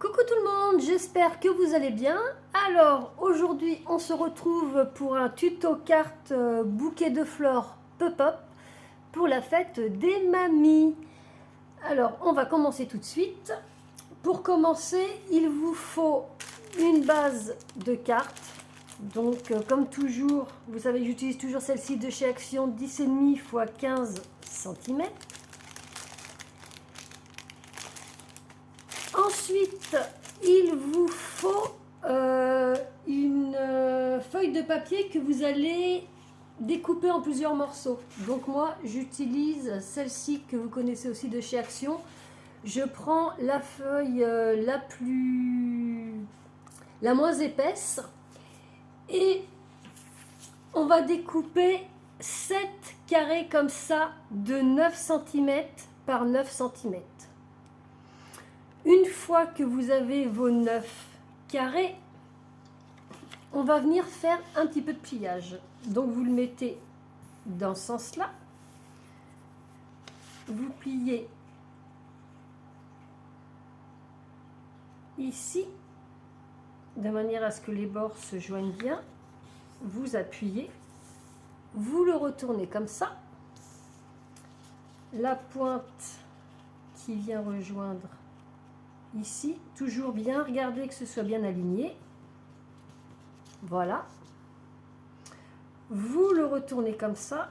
Coucou tout le monde, j'espère que vous allez bien. Alors aujourd'hui on se retrouve pour un tuto carte bouquet de fleurs pop-up pour la fête des mamies. Alors on va commencer tout de suite. Pour commencer il vous faut une base de cartes. Donc comme toujours, vous savez j'utilise toujours celle-ci de chez Action 10,5 x 15 cm. Ensuite, il vous faut une feuille de papier que vous allez découper en plusieurs morceaux. Donc moi, j'utilise celle-ci que vous connaissez aussi de chez Action. Je prends la feuille la moins épaisse et on va découper 7 carrés comme ça de 9 cm par 9 cm. Une fois que vous avez vos 9 carrés, on va venir faire un petit peu de pliage. Donc vous le mettez dans ce sens-là. Vous pliez ici, de manière à ce que les bords se joignent bien. Vous appuyez, vous le retournez comme ça. La pointe qui vient rejoindre ici, toujours bien, regardez que ce soit bien aligné. Voilà. Vous le retournez comme ça.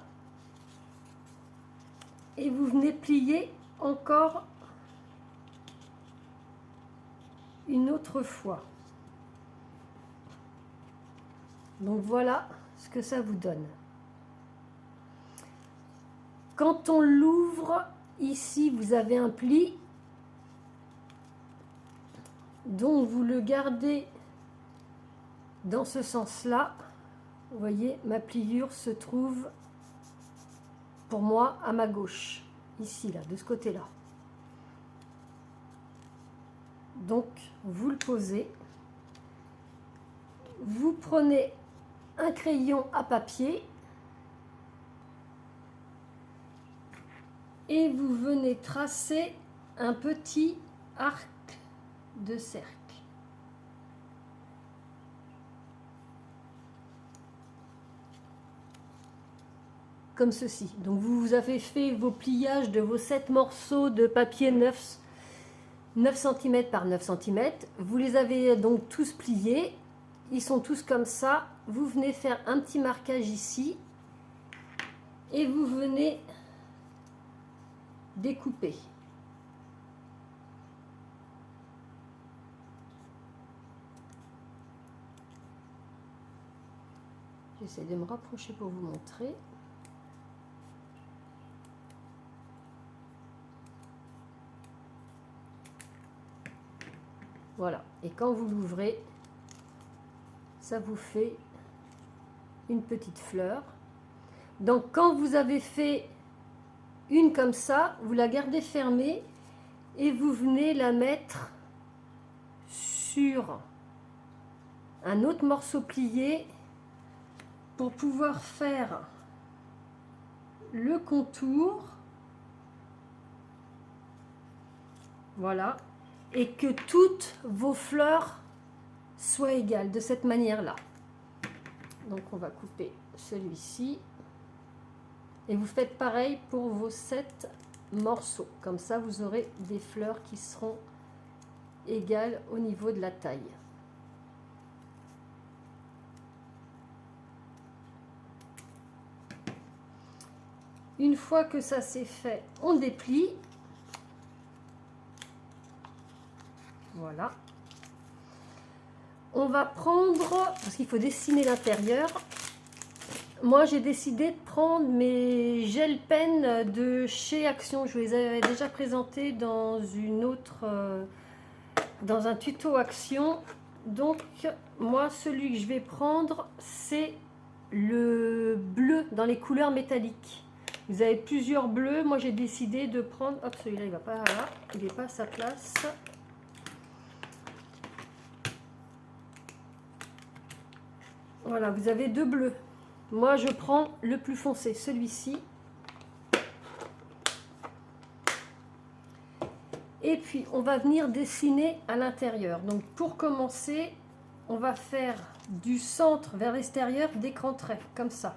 Et vous venez plier encore une autre fois. Donc voilà ce que ça vous donne. Quand on l'ouvre, ici vous avez un pli. Donc vous le gardez dans ce sens-là. Vous voyez, ma pliure se trouve pour moi à ma gauche, ici, là, de ce côté-là. Donc vous le posez. Vous prenez un crayon à papier et vous venez tracer un petit arc de cercle. Comme ceci. Donc vous avez fait vos pliages de vos 7 morceaux de papier 9 cm par 9 cm. Vous les avez donc tous pliés. Ils sont tous comme ça. Vous venez faire un petit marquage ici. Et vous venez découper. J'essaie de me rapprocher pour vous montrer. Voilà. Et quand vous l'ouvrez, ça vous fait une petite fleur. Donc quand vous avez fait une comme ça, vous la gardez fermée et vous venez la mettre sur un autre morceau plié pour pouvoir faire le contour. Voilà. Et que toutes vos fleurs soient égales de cette manière-là. Donc on va couper celui-ci. Et vous faites pareil pour vos 7 morceaux. Comme ça, vous aurez des fleurs qui seront égales au niveau de la taille. Une fois que ça c'est fait, on déplie. Voilà. On va prendre, parce qu'il faut dessiner l'intérieur. Moi, j'ai décidé de prendre mes gel pen de chez Action. Je vous les avais déjà présentés dans dans un tuto Action. Donc, moi, celui que je vais prendre, c'est le bleu dans les couleurs métalliques. Vous avez plusieurs bleus. Moi, j'ai décidé de prendre... Hop, celui-là, il va pas là. Il n'est pas à sa place. Voilà, vous avez 2 bleus. Moi, je prends le plus foncé, celui-ci. Et puis on va venir dessiner à l'intérieur. Donc pour commencer, on va faire du centre vers l'extérieur des grands traits, comme ça.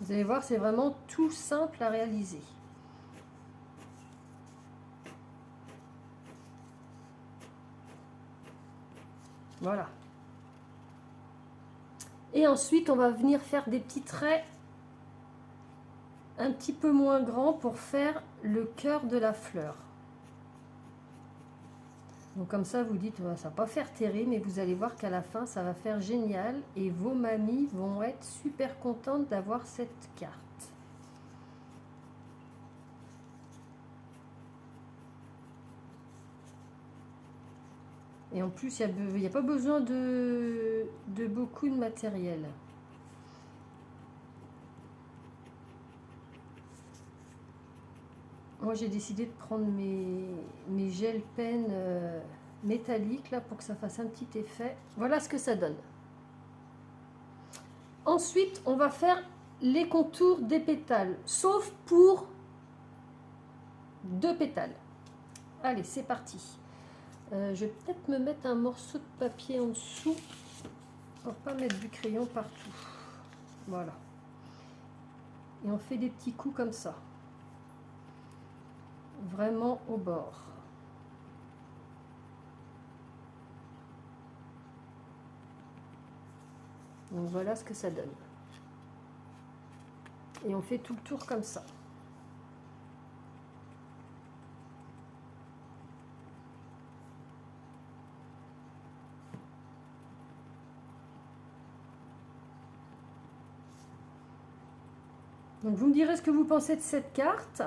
Vous allez voir, c'est vraiment tout simple à réaliser. Voilà. Et ensuite, on va venir faire des petits traits un petit peu moins grands pour faire le cœur de la fleur. Donc comme ça, vous dites, ouais, ça va pas faire terrible, mais vous allez voir qu'à la fin, ça va faire génial. Et vos mamies vont être super contentes d'avoir cette carte. Et en plus, il n'y a pas besoin de beaucoup de matériel. Moi, j'ai décidé de prendre mes gel pens métalliques là pour que ça fasse un petit effet. Voilà ce que ça donne. Ensuite, on va faire les contours des pétales, sauf pour 2 pétales. Allez, c'est parti. Je vais peut-être me mettre un morceau de papier en dessous pour pas mettre du crayon partout. Voilà. Et on fait des petits coups comme ça. Vraiment au bord. Donc voilà ce que ça donne. Et on fait tout le tour comme ça. Donc vous me direz ce que vous pensez de cette carte.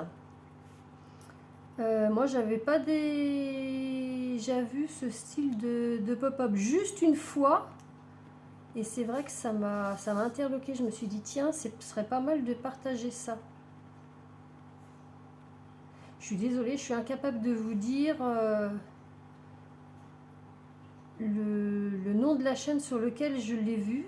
Moi j'avais pas déjà vu ce style de pop-up juste une fois. Et c'est vrai que ça m'a interloqué. Je me suis dit tiens, ce serait pas mal de partager ça. Je suis désolée, je suis incapable de vous dire le nom de la chaîne sur lequel je l'ai vu.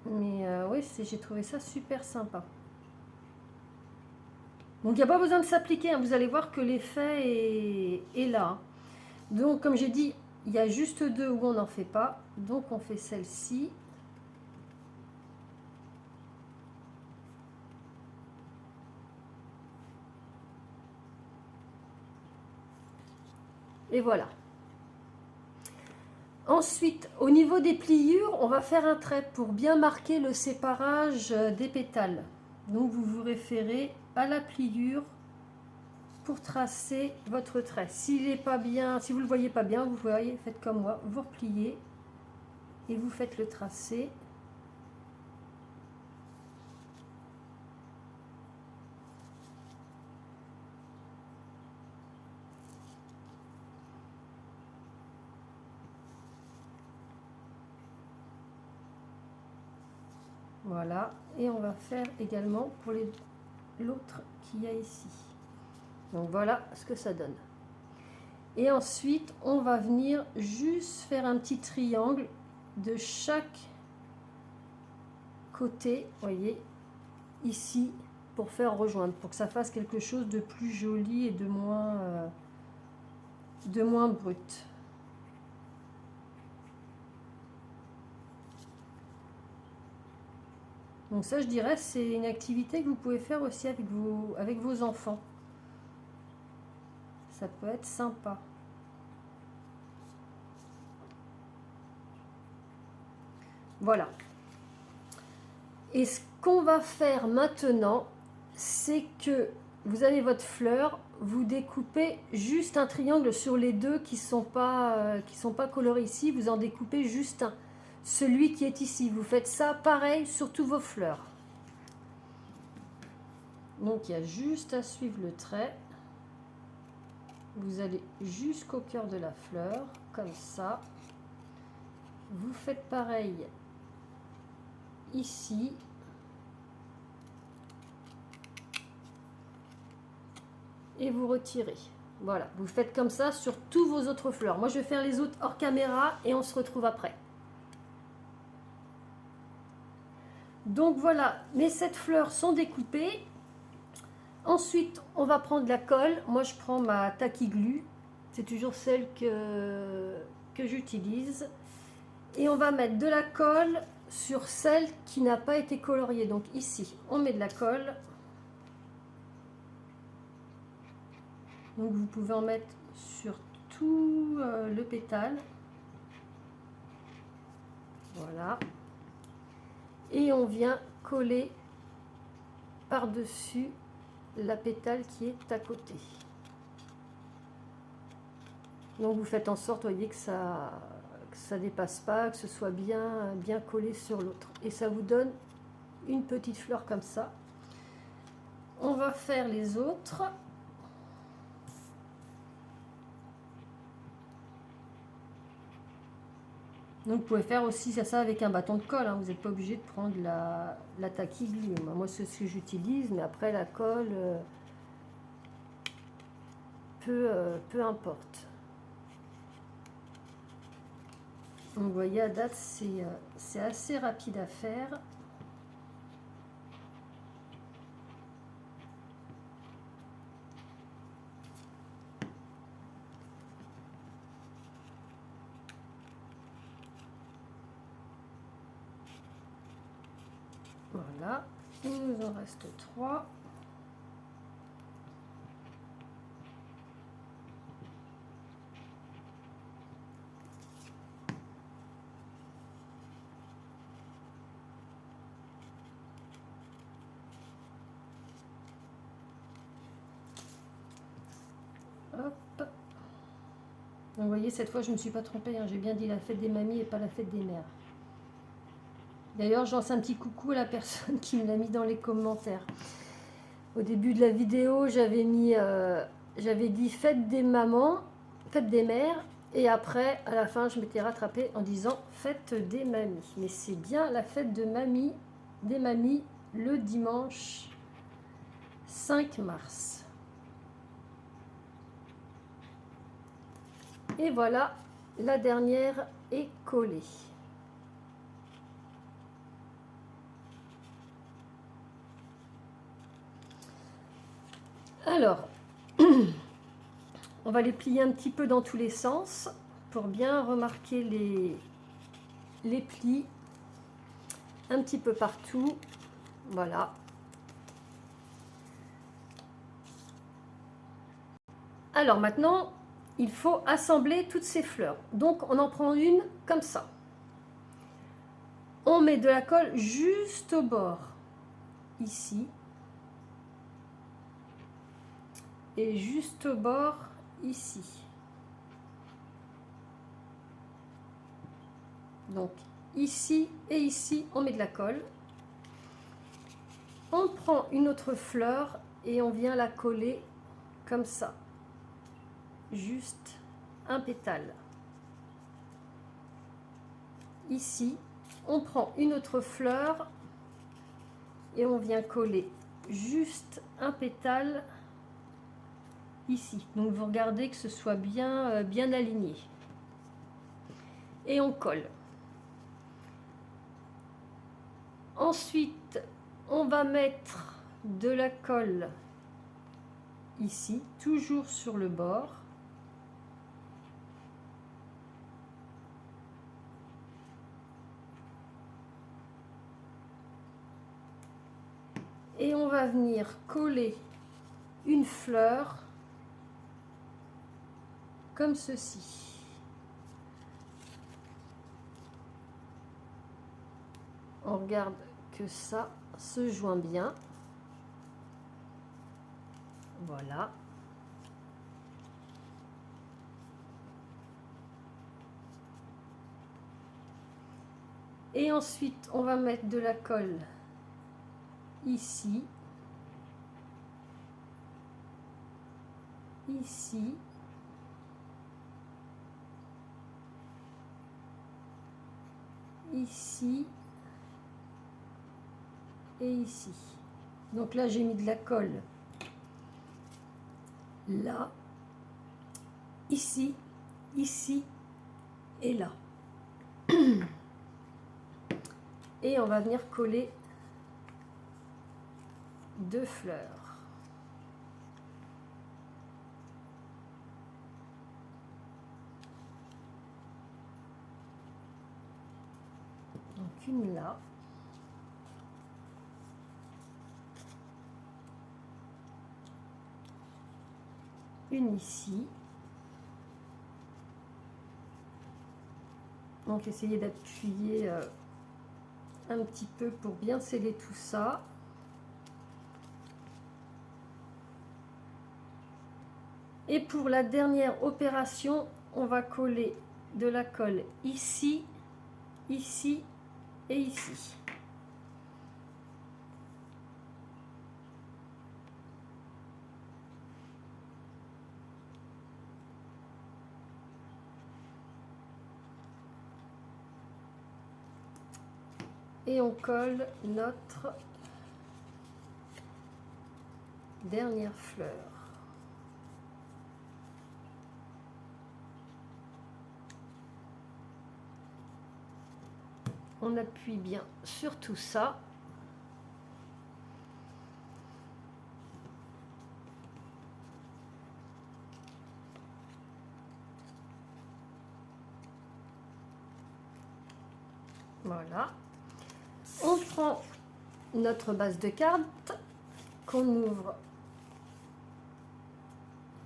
Mais oui, j'ai trouvé ça super sympa. Donc il n'y a pas besoin de s'appliquer, hein. Vous allez voir que l'effet est là. Donc comme j'ai dit, il y a juste 2 où on n'en fait pas. Donc on fait celle-ci. Et voilà. Ensuite, au niveau des pliures, on va faire un trait pour bien marquer le séparage des pétales. Donc vous vous référez à la pliure pour tracer votre trait. S'il n'est pas bien, si vous ne le voyez pas bien, vous voyez, faites comme moi, vous repliez et vous faites le tracé. Voilà, et on va faire également pour l'autre qu'il y a ici. Donc voilà ce que ça donne. Et ensuite, on va venir juste faire un petit triangle de chaque côté, voyez, ici, pour faire rejoindre, pour que ça fasse quelque chose de plus joli et de moins brut. Donc ça, je dirais, c'est une activité que vous pouvez faire aussi avec vos enfants. Ça peut être sympa. Voilà. Et ce qu'on va faire maintenant, c'est que vous avez votre fleur, vous découpez juste un triangle sur les 2 qui sont pas colorés ici, vous en découpez juste un. Celui qui est ici, vous faites ça pareil sur tous vos fleurs. Donc il y a juste à suivre le trait. Vous allez jusqu'au cœur de la fleur, comme ça. Vous faites pareil ici. et vous retirez. Voilà, vous faites comme ça sur tous vos autres fleurs. Moi, je vais faire les autres hors caméra et on se retrouve après. Donc voilà, mes 7 fleurs sont découpées. Ensuite, on va prendre la colle. Moi, je prends ma Tacky Glue. C'est toujours celle que j'utilise. Et on va mettre de la colle sur celle qui n'a pas été coloriée. Donc ici, on met de la colle. Donc vous pouvez en mettre sur tout le pétale. Voilà. Et on vient coller par-dessus la pétale qui est à côté. Donc vous faites en sorte, voyez, que ça dépasse pas, que ce soit bien collé sur l'autre. Et ça vous donne une petite fleur comme ça. On va faire les autres. Donc vous pouvez faire aussi ça avec un bâton de colle, hein. Vous n'êtes pas obligé de prendre la Tacky Glue. Moi c'est ce que j'utilise, mais après la colle, peu importe. Donc vous voyez, à date c'est assez rapide à faire. Voilà, il nous en reste 3. Hop. Donc vous voyez, cette fois je ne me suis pas trompée, hein. J'ai bien dit la fête des mamies et pas la fête des mères. D'ailleurs, je lance un petit coucou à la personne qui me l'a mis dans les commentaires. Au début de la vidéo, j'avais dit fête des mamans, fête des mères, et après, à la fin, je m'étais rattrapée en disant fête des mamies. Mais c'est bien la fête de mamie, des mamies, le dimanche 5 mars. Et voilà, la dernière est collée. Alors, on va les plier un petit peu dans tous les sens pour bien remarquer les plis un petit peu partout. Voilà. Alors maintenant, il faut assembler toutes ces fleurs. Donc on en prend une comme ça. On met de la colle juste au bord, ici. Et juste au bord, ici. Donc ici et ici, on met de la colle. On prend une autre fleur et on vient la coller comme ça. Juste un pétale. Ici, on prend une autre fleur et on vient coller juste un pétale ici. Donc vous regardez que ce soit bien aligné. Et on colle. Ensuite, on va mettre de la colle ici, toujours sur le bord. Et on va venir coller une fleur comme ceci. On regarde que ça se joint bien. Voilà. Et ensuite, on va mettre de la colle ici, ici, ici et ici. Donc là, j'ai mis de la colle là, ici, ici et là. Et on va venir coller 2 fleurs. Donc une là. Une ici. Donc essayez d'appuyer un petit peu pour bien sceller tout ça. Et pour la dernière opération, on va coller de la colle ici, ici et ici. Et on colle notre dernière fleur. On appuie bien sur tout ça. Voilà. On prend notre base de cartes qu'on ouvre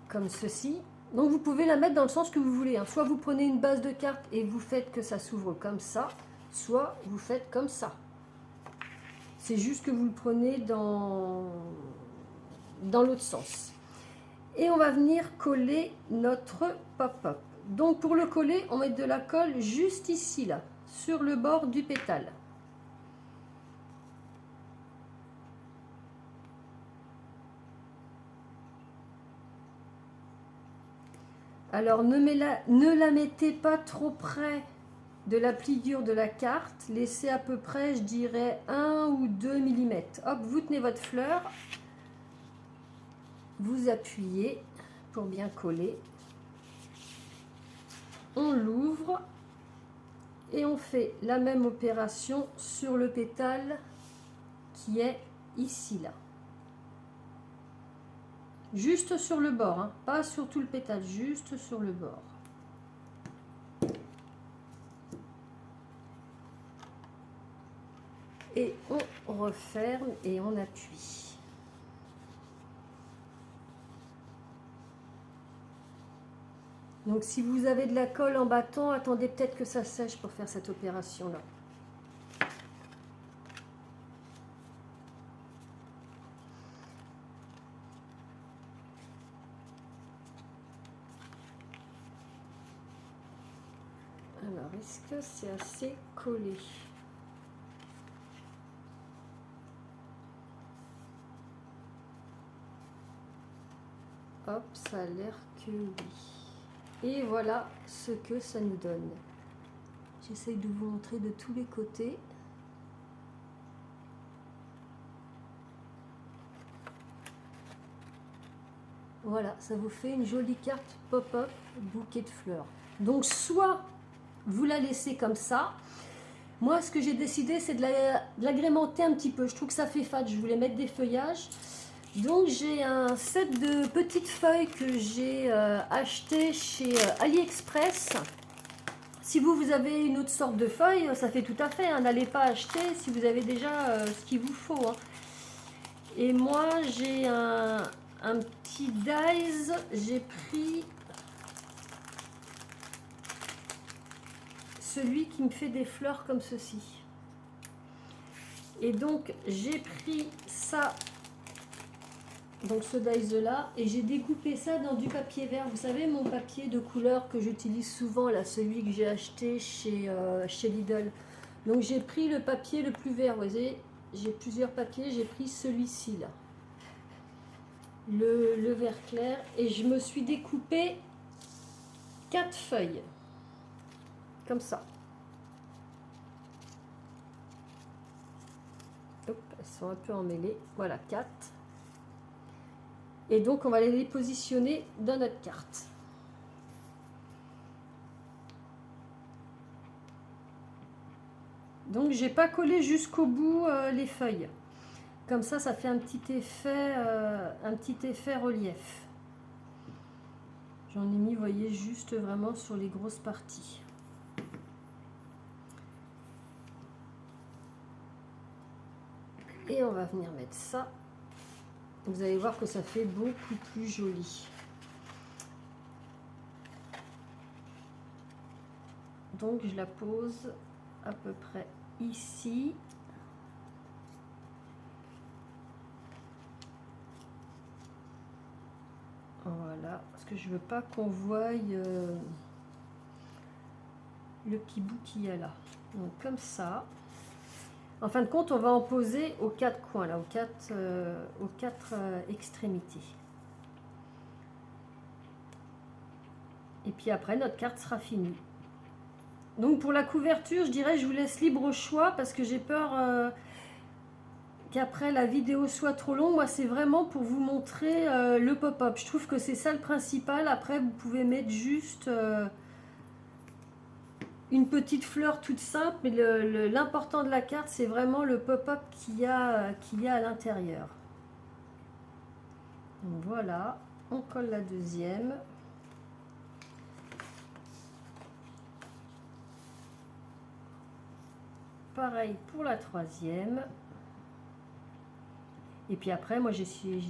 comme ceci. Donc vous pouvez la mettre dans le sens que vous voulez, hein. Soit vous prenez une base de cartes et vous faites que ça s'ouvre comme ça, soit vous faites comme ça. C'est juste que vous le prenez dans l'autre sens. Et on va venir coller notre pop-up. Donc pour le coller, on met de la colle juste ici, là, sur le bord du pétale. Alors ne la mettez pas trop près de la pliure de la carte, laissez à peu près, je dirais, 1 ou 2 mm. Hop, vous tenez votre fleur, vous appuyez pour bien coller. On l'ouvre et on fait la même opération sur le pétale qui est ici, là. Juste sur le bord, hein, pas sur tout le pétale, juste sur le bord. Et on referme et on appuie. Donc si vous avez de la colle en battant, attendez peut-être que ça sèche pour faire cette opération-là. Alors, est-ce que c'est assez collé? Hop, ça a l'air que oui. Et voilà ce que ça nous donne. J'essaye de vous montrer de tous les côtés. Voilà, ça vous fait une jolie carte pop-up bouquet de fleurs. Donc soit vous la laissez comme ça. Moi, ce que j'ai décidé, c'est de l'agrémenter un petit peu. Je trouve que ça fait fade. Je voulais mettre des feuillages. Donc, j'ai un set de petites feuilles que j'ai acheté chez AliExpress. Si vous avez une autre sorte de feuille, ça fait tout à fait. Hein. N'allez pas acheter si vous avez déjà ce qu'il vous faut. Hein. Et moi, j'ai un petit dies. J'ai pris celui qui me fait des fleurs comme ceci. Et donc j'ai pris ça, donc ce dies là, et j'ai découpé ça dans du papier vert. Vous savez, mon papier de couleur que j'utilise souvent, là, celui que j'ai acheté chez Lidl. Donc j'ai pris le papier le plus vert. Vous voyez, j'ai plusieurs papiers, j'ai pris celui-ci là, le vert clair, et je me suis découpé 4 feuilles comme ça. Hop, elles sont un peu emmêlées. Voilà, 4. Et donc on va les positionner dans notre carte. Donc j'ai pas collé jusqu'au bout les feuilles. Comme ça fait un petit effet relief. J'en ai mis, vous voyez, juste vraiment sur les grosses parties. Et on va venir mettre ça. Vous allez voir que ça fait beaucoup plus joli. Donc je la pose à peu près ici. Voilà, parce que je veux pas qu'on voie le petit bout qu'il y a là. Donc comme ça. En fin de compte, on va en poser aux 4 coins, là, aux quatre extrémités. Et puis après, notre carte sera finie. Donc pour la couverture, je dirais, je vous laisse libre choix parce que j'ai peur qu'après la vidéo soit trop longue. Moi, c'est vraiment pour vous montrer le pop-up. Je trouve que c'est ça le principal. Après, vous pouvez mettre juste une petite fleur toute simple, mais l'important de la carte, c'est vraiment le pop-up qu'il y a à l'intérieur. Donc voilà, on colle la deuxième. Pareil pour la troisième. Et puis après, moi j'ai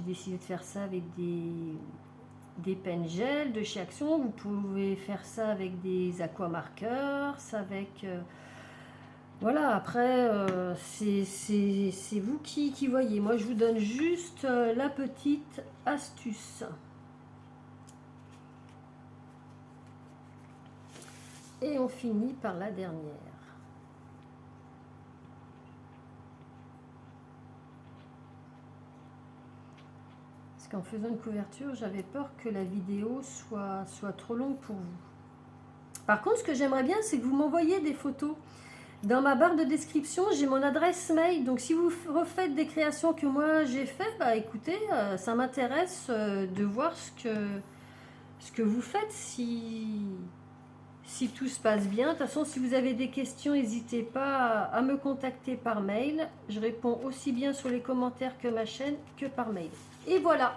décidé de faire ça avec des pens gel de chez Action. Vous pouvez faire ça avec des aquamarqueurs, ça avec voilà. Après c'est vous qui voyez. Moi je vous donne juste la petite astuce. Et on finit par la dernière. Qu'en faisant une couverture, j'avais peur que la vidéo soit trop longue pour vous. Par contre, ce que j'aimerais bien, c'est que vous m'envoyiez des photos. Dans ma barre de description, j'ai mon adresse mail. Donc, si vous refaites des créations que moi j'ai fait, bah écoutez, ça m'intéresse de voir ce que vous faites si tout se passe bien. De toute façon, si vous avez des questions, n'hésitez pas à me contacter par mail. Je réponds aussi bien sur les commentaires que ma chaîne que par mail. Et voilà,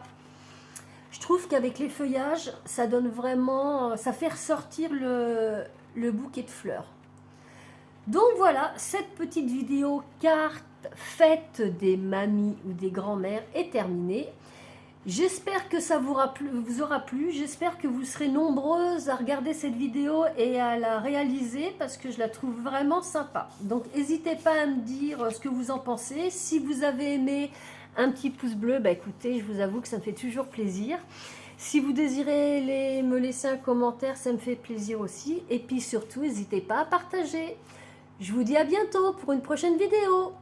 je trouve qu'avec les feuillages, ça donne vraiment, ça fait ressortir le bouquet de fleurs. Donc voilà, cette petite vidéo carte fête des mamies ou des grands-mères est terminée. J'espère que ça vous aura plu, j'espère que vous serez nombreuses à regarder cette vidéo et à la réaliser parce que je la trouve vraiment sympa. Donc n'hésitez pas à me dire ce que vous en pensez. Si vous avez aimé, un petit pouce bleu, bah écoutez, je vous avoue que ça me fait toujours plaisir. Si vous désirez me laisser un commentaire, ça me fait plaisir aussi. Et puis surtout, n'hésitez pas à partager. Je vous dis à bientôt pour une prochaine vidéo.